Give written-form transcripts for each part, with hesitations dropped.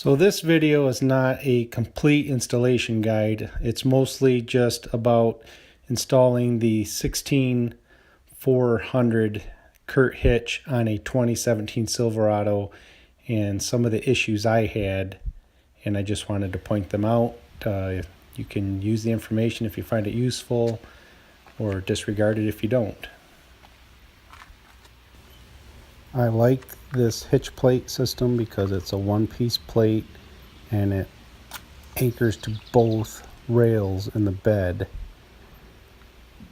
So this video is not a complete installation guide. It's mostly just about installing the 16400 Curt hitch on a 2017 Silverado and some of the issues I had, and I just wanted to point them out. You can use the information if you find it useful or disregard it if you don't. I like this hitch plate system because it's a one-piece plate and it anchors to both rails in the bed.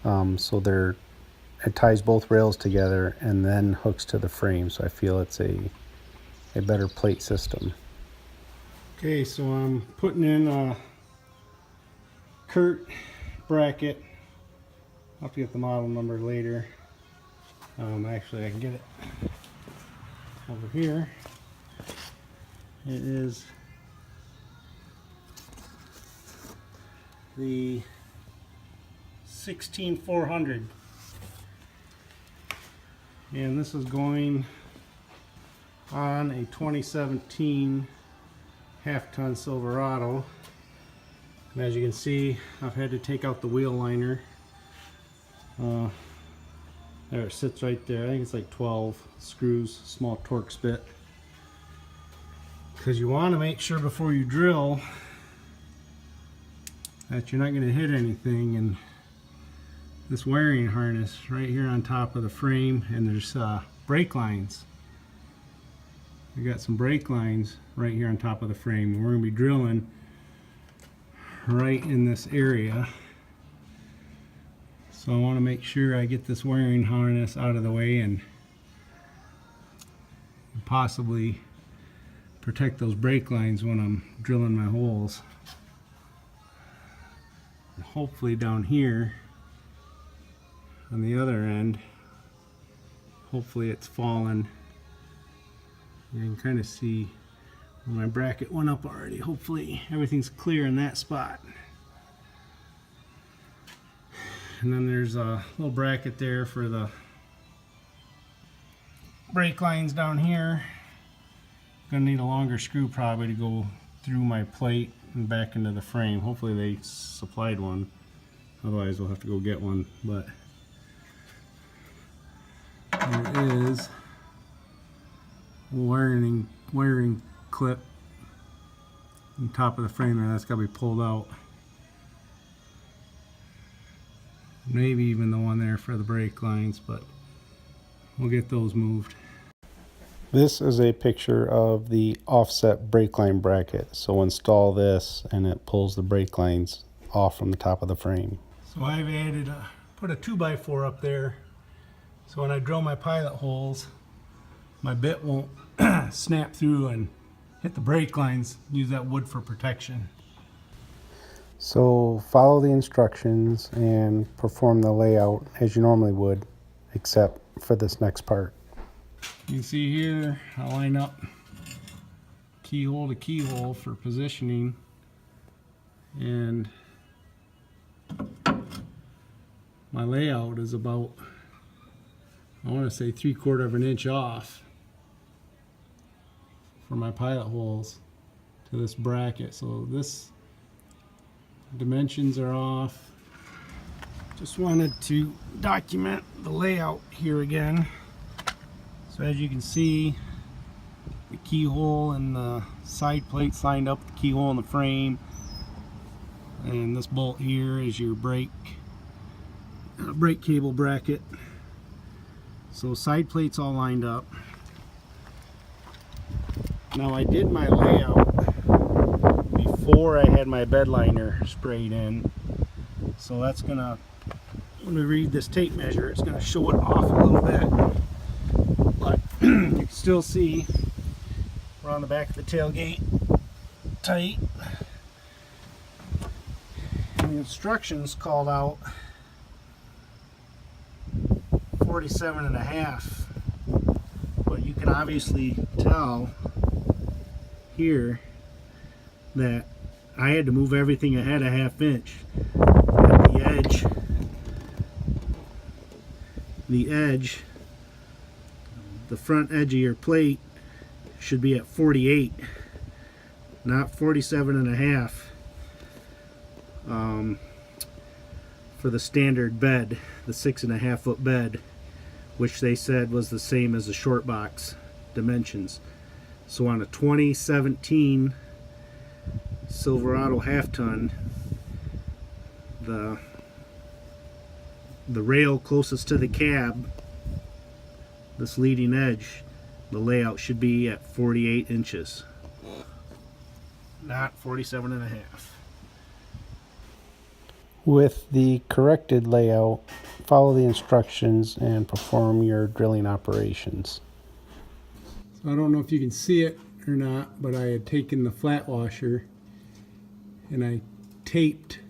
So it ties both rails together and then hooks to the frame. So I feel it's a better plate system. Okay, so I'm putting in a Curt bracket. I'll have to get the model number later. Actually, I can get it over here. It is the 16400, and this is going on a 2017 half-ton Silverado. And as you can see, I've had to take out the wheel liner. There it sits right there. I think it's like 12 screws, small Torx bit. Because you want to make sure before you drill that you're not going to hit anything. And this wiring harness right here on top of the frame, and there's brake lines. We got some brake lines right here on top of the frame. We're going to be drilling right in this area. So I want to make sure I get this wiring harness out of the way and possibly protect those brake lines when I'm drilling my holes. And hopefully down here on the other end, hopefully it's fallen. You can kind of see where my bracket went up already. Hopefully everything's clear in that spot. And then there's a little bracket there for the brake lines down here. Gonna need a longer screw probably to go through my plate and back into the frame. Hopefully they supplied one, otherwise we'll have to go get one. But there is a wiring clip on top of the frame there. That's got to be pulled out. Maybe even the one there for the brake lines, but we'll get those moved. This is a picture of the offset brake line bracket. So install this and it pulls the brake lines off from the top of the frame. So I've put a 2x4 up there, so when I drill my pilot holes, my bit won't snap through and hit the brake lines. Use that wood for protection. So follow the instructions and perform the layout as you normally would, except for this next part. You can see here I line up keyhole to keyhole for positioning, and my layout is about, I want to say 3/4 of an inch off for my pilot holes to this bracket. So this dimensions are off. Just wanted to document the layout here again. So as you can see, the keyhole and the side plates lined up with the keyhole in the frame, and this bolt here is your brake cable bracket. So side plates all lined up. Now I did my layout before I had my bed liner sprayed in, so that's gonna, when we read this tape measure, it's gonna show it off a little bit, but you can still see around the back of the tailgate tight. And the instructions called out 47.5, but you can obviously tell here that I had to move everything ahead a 1/2 inch. The edge, the front edge of your plate should be at 48. not 47 and a half, for the standard bed, the 6.5 foot bed, which they said was the same as the short box dimensions. So on a 2017 Silverado half ton, the rail closest to the cab, this leading edge, the layout should be at 48 inches, not 47 and a half. With the corrected layout, follow the instructions and perform your drilling operations. So I don't know if you can see it or not, but I had taken the flat washer and I taped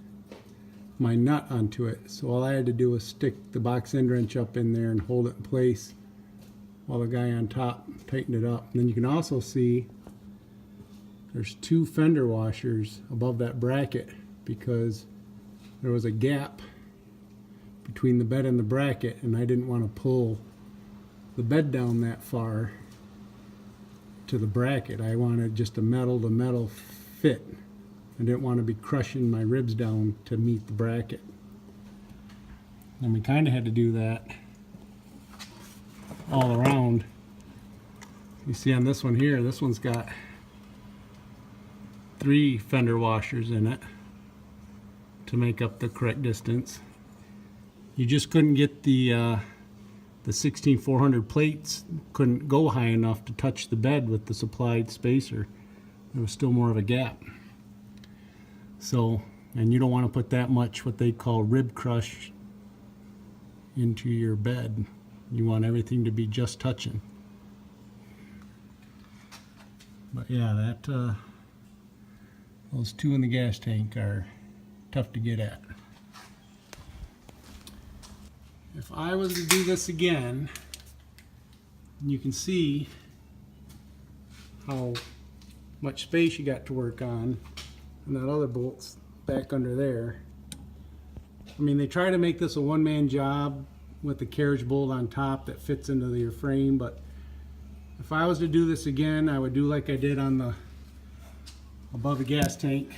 my nut onto it. So all I had to do was stick the box end wrench up in there and hold it in place while the guy on top tightened it up. And then you can also see there's 2 fender washers above that bracket because there was a gap between the bed and the bracket, and I didn't want to pull the bed down that far to the bracket. I wanted just a metal to metal fit. I didn't want to be crushing my ribs down to meet the bracket. And we kind of had to do that all around. You see on this one here, this one's got 3 fender washers in it to make up the correct distance. You just couldn't get the 16400 plates, couldn't go high enough to touch the bed with the supplied spacer. There was still more of a gap. So, and you don't want to put that much what they call rib crush into your bed. You want everything to be just touching. But yeah, those 2 in the gas tank are tough to get at. If I was to do this again, you can see how much space you got to work on, and that other bolt's back under there. I mean, they try to make this a one-man job with the carriage bolt on top that fits into your frame, but if I was to do this again, I would do like I did on the above the gas tank.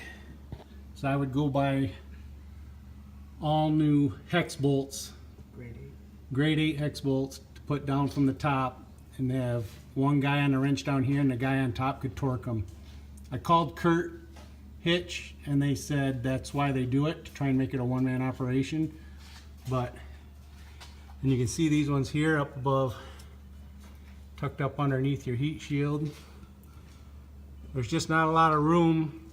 So I would go buy all new hex bolts, grade 8 hex bolts to put down from the top, and have one guy on the wrench down here and the guy on top could torque them. I called Curt, Hitch, and they said that's why they do it, to try and make it a one-man operation. But, and you can see these ones here up above, tucked up underneath your heat shield. There's just not a lot of room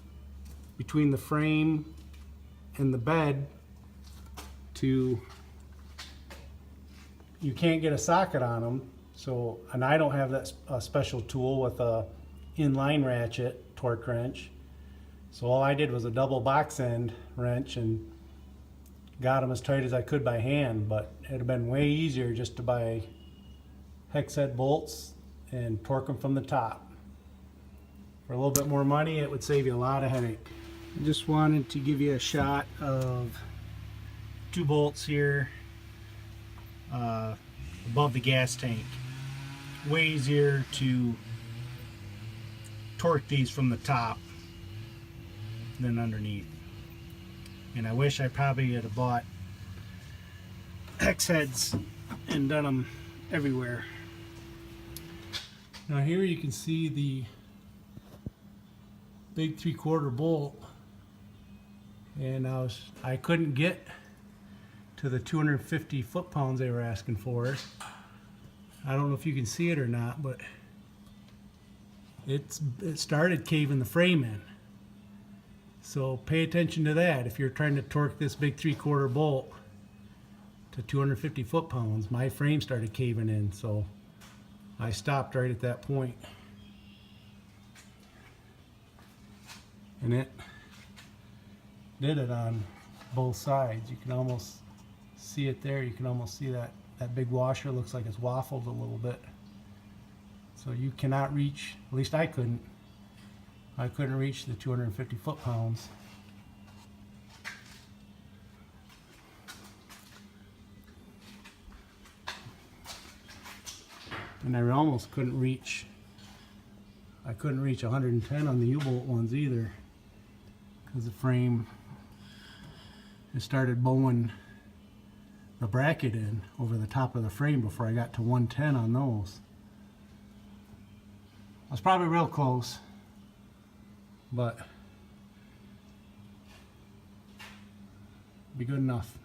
between the frame and the bed to, you can't get a socket on them. So, and I don't have that special tool with a inline ratchet torque wrench. So all I did was a double box end wrench and got them as tight as I could by hand, but it'd have been way easier just to buy hex head bolts and torque them from the top. For a little bit more money, it would save you a lot of headache. I just wanted to give you a shot of 2 bolts here above the gas tank. Way easier to torque these from the top than underneath. And I wish I probably had bought hex heads and done them everywhere. Now here you can see the big 3/4 bolt, and I couldn't get to the 250 foot-pounds they were asking for. I don't know if you can see it or not, but it started caving the frame in. So pay attention to that. If you're trying to torque this big 3/4 bolt to 250 foot-pounds, my frame started caving in, so I stopped right at that point. And it did it on both sides. You can almost see it there. You can almost see that big washer looks like it's waffled a little bit. So you cannot reach, at least I couldn't reach the 250 foot-pounds. And I almost couldn't reach I couldn't reach 110 on the U-bolt ones either, because the frame just started bowing the bracket in over the top of the frame before I got to 110 on those. I was probably real close, but be good enough.